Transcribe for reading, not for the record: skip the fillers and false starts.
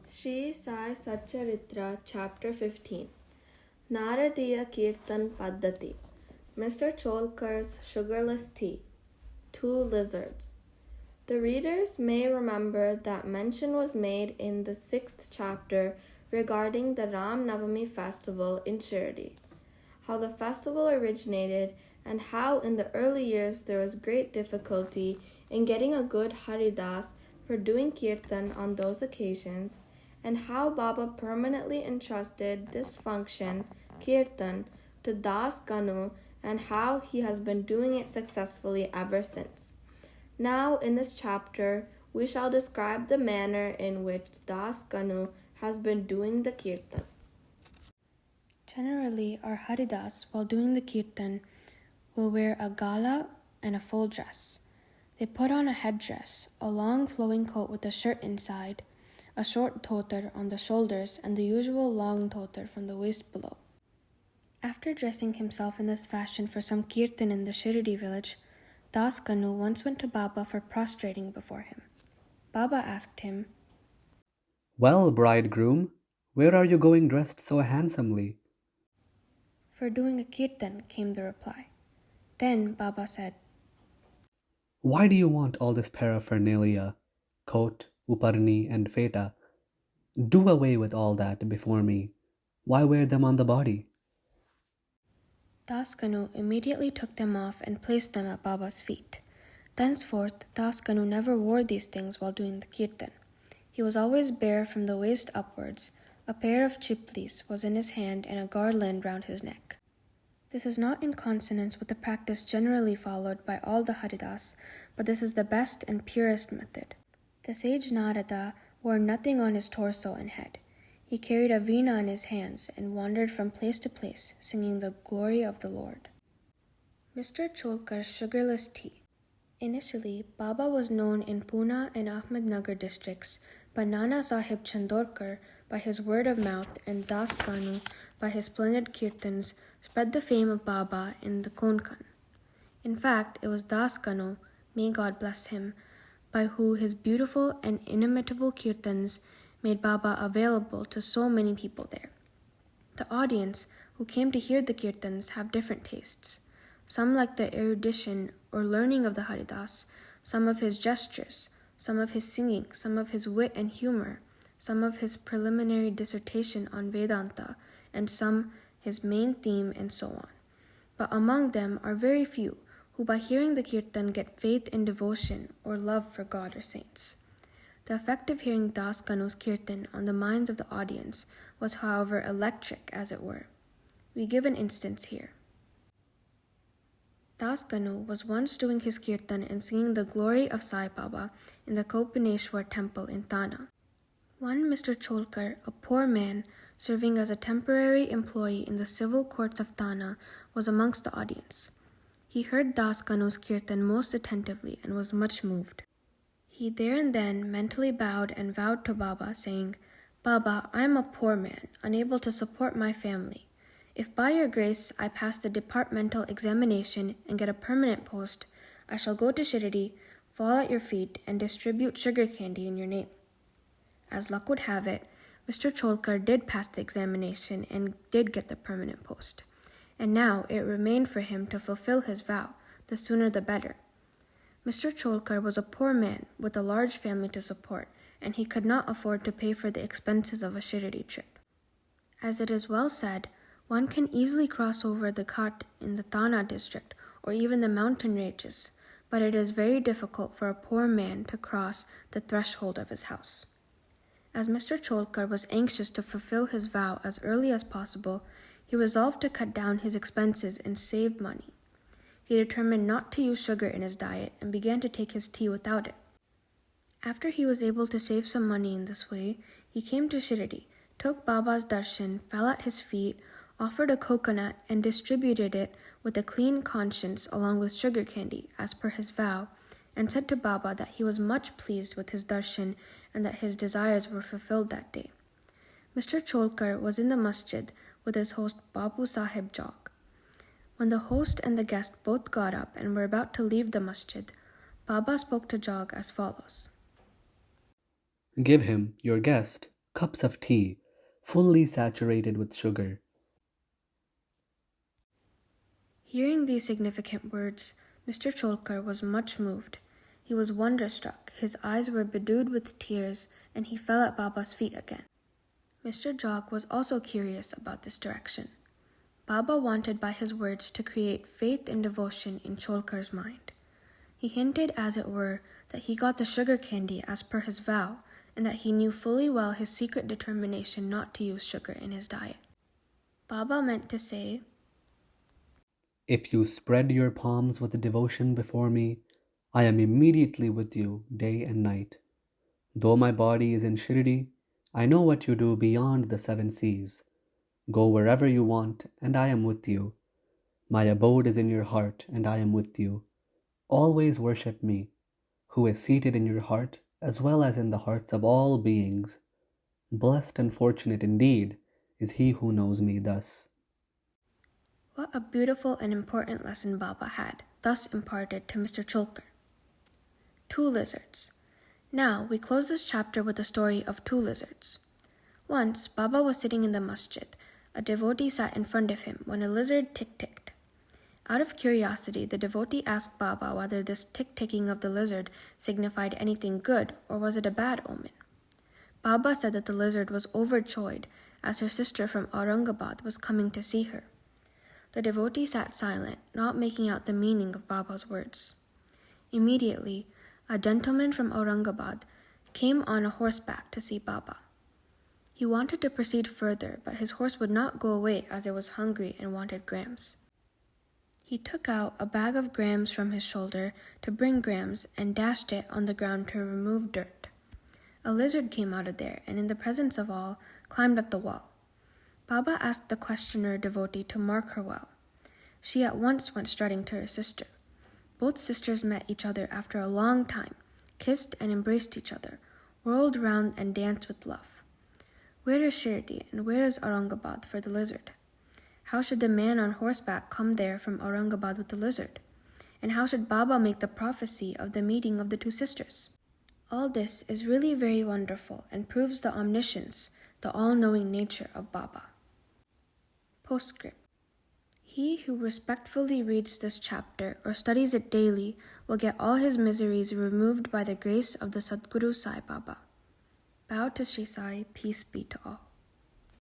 Sri Sai Satcharitra, Chapter 15. Naradiya Kirtan Paddhati. Mr. Cholkar's Sugarless Tea. Two Lizards. The readers may remember that mention was made in the 6th chapter regarding the Ram Navami festival in Shirdi, how the festival originated, and how in the early years there was great difficulty in getting a good Haridas for doing kirtan on those occasions, and how Baba permanently entrusted this function, kirtan, to Das Ganu, and how he has been doing it successfully ever since. Now, in this chapter, we shall describe the manner in which Das Ganu has been doing the kirtan. Generally, our Haridas, while doing the kirtan, will wear a gala and a full dress. They put on a headdress, a long flowing coat with a shirt inside, a short dhotar on the shoulders, and the usual long dhotar from the waist below. After dressing himself in this fashion for some kirtan in the Shirdi village, Das Ganu once went to Baba for prostrating before him. Baba asked him, "Well, bridegroom, where are you going dressed so handsomely?" "For doing a kirtan," came the reply. Then Baba said, "Why do you want all this paraphernalia, coat, uparni, and feta? Do away with all that before me. Why wear them on the body?" Das Ganu immediately took them off and placed them at Baba's feet. Thenceforth, Das Ganu never wore these things while doing the kirtan. He was always bare from the waist upwards. A pair of chiplis was in his hand and a garland round his neck. This is not in consonance with the practice generally followed by all the Haridas, but this is the best and purest method. The sage Narada wore nothing on his torso and head. He carried a veena in his hands and wandered from place to place, singing the glory of the Lord. Mr. Cholkar's Sugarless Tea. Initially, Baba was known in Pune and Ahmednagar districts, but Nana Sahib Chandorkar, by his word of mouth, and Das Ganu, by his splendid kirtans, spread the fame of Baba in the Konkan. In fact, it was Das Ganu, may God bless him, by who his beautiful and inimitable kirtans made Baba available to so many people there. The audience who came to hear the kirtans have different tastes. Some like the erudition or learning of the Haridas, some of his gestures, some of his singing, some of his wit and humor, some of his preliminary dissertation on Vedanta, and some his main theme, and so on. But among them are very few who by hearing the kirtan get faith and devotion or love for God or saints. The effect of hearing Das Ganu's kirtan on the minds of the audience was, however, electric, as it were. We give an instance here. Das Ganu was once doing his kirtan and singing the glory of Sai Baba in the Kopineshwar temple in Thana. One Mr. Cholkar, a poor man serving as a temporary employee in the civil courts of Thana, was amongst the audience. He heard Das Ganu's kirtan most attentively and was much moved. He there and then mentally bowed and vowed to Baba, saying, "Baba, I am a poor man, unable to support my family. If by your grace I pass the departmental examination and get a permanent post, I shall go to Shirdi, fall at your feet, and distribute sugar candy in your name." As luck would have it, Mr. Cholkar did pass the examination and did get the permanent post. And now it remained for him to fulfill his vow, the sooner the better. Mr. Cholkar was a poor man with a large family to support, and he could not afford to pay for the expenses of a Shirdi trip. As it is well said, one can easily cross over the Ghat in the Thana district or even the mountain ranges, but it is very difficult for a poor man to cross the threshold of his house. As Mr. Cholkar was anxious to fulfill his vow as early as possible, he resolved to cut down his expenses and save money. He determined not to use sugar in his diet and began to take his tea without it. After he was able to save some money in this way, he came to Shirdi, took Baba's darshan, fell at his feet, offered a coconut, and distributed it with a clean conscience along with sugar candy, as per his vow, and said to Baba that he was much pleased with his darshan and that his desires were fulfilled that day. Mr. Cholkar was in the masjid with his host Babu Sahib Jog. When the host and the guest both got up and were about to leave the masjid, Baba spoke to Jog as follows. "Give him, your guest, cups of tea, fully saturated with sugar. Hearing these significant words, Mr. Cholkar was much moved. He was wonderstruck, his eyes were bedewed with tears, and he fell at Baba's feet again. Mr. Jog was also curious about this direction. Baba wanted by his words to create faith and devotion in Cholkar's mind. He hinted, as it were, that he got the sugar candy as per his vow, and that he knew fully well his secret determination not to use sugar in his diet. Baba meant to say, If you spread your palms with devotion before me, I am immediately with you day and night. Though my body is in Shirdi, I know what you do beyond the 7 seas. Go wherever you want, and I am with you. My abode is in your heart, and I am with you. Always worship me, who is seated in your heart as well as in the hearts of all beings. Blessed and fortunate indeed is he who knows me thus. What a beautiful and important lesson Baba had thus imparted to Mr. Cholkar. 2 lizards. Now we close this chapter with the story of 2 lizards. Once Baba was sitting in the masjid. A devotee sat in front of him when a lizard tick-ticked. Out of curiosity, the devotee asked Baba whether this tick-ticking of the lizard signified anything good or was it a bad omen. Baba said that the lizard was overjoyed as her sister from Aurangabad was coming to see her. The devotee sat silent, not making out the meaning of Baba's words. Immediately, a gentleman from Aurangabad came on a horseback to see Baba. He wanted to proceed further, but his horse would not go away as it was hungry and wanted grams. He took out a bag of grams from his shoulder to bring grams and dashed it on the ground to remove dirt. A lizard came out of there and in the presence of all climbed up the wall. Baba asked the questioner devotee to mark her well. She at once went strutting to her sister. Both sisters met each other after a long time, kissed and embraced each other, whirled round and danced with love. Where is Shirdi and where is Aurangabad for the lizard? How should the man on horseback come there from Aurangabad with the lizard? And how should Baba make the prophecy of the meeting of the 2 sisters? All this is really very wonderful and proves the omniscience, the all-knowing nature of Baba. Postscript. He who respectfully reads this chapter or studies it daily will get all his miseries removed by the grace of the Sadguru Sai Baba. Bow to Sri Sai, peace be to all.